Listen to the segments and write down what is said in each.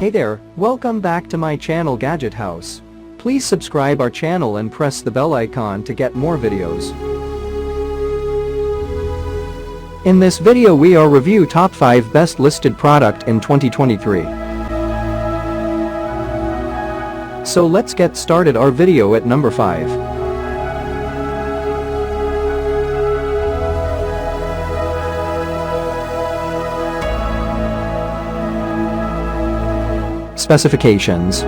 Hey there, welcome back to my channel Gadget House. Please subscribe our channel and press the bell icon to get more videos. In this video we are review top 5 best listed product in 2023. So let's get started our video at number 5. Specifications.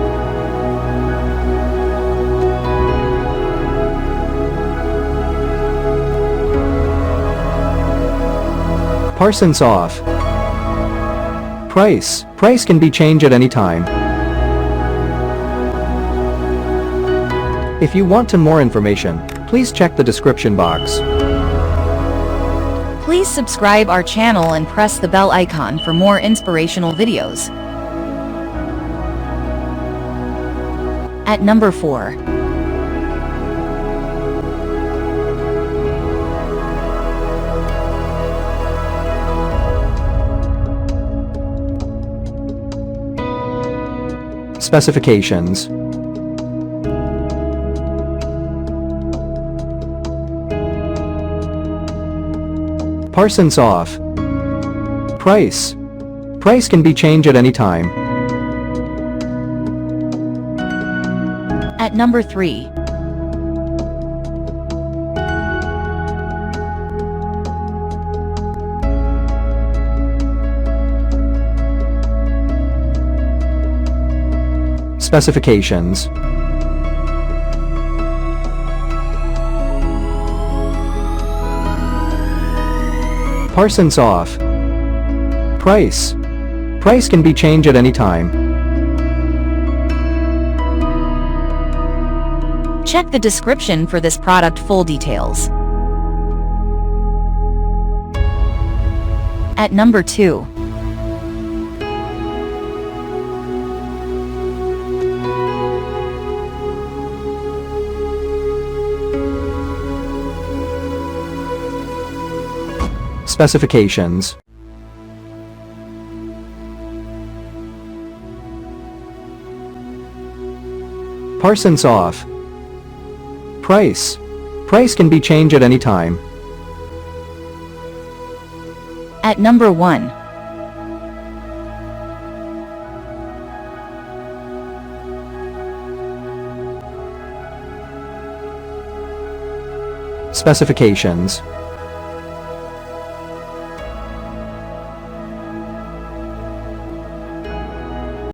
Parsons off. Price can be changed at any time. If you want to more information, please check the description box. Please subscribe our channel and press the bell icon for more inspirational videos. At number 4. Specifications. Parsons off. Price can be changed at any time. At number 3. Specifications. Parsons off. Price can be changed at any time. Check the description for this product full details. At number 2. Specifications. Parsons off. Price can be changed at any time. At number 1. Specifications.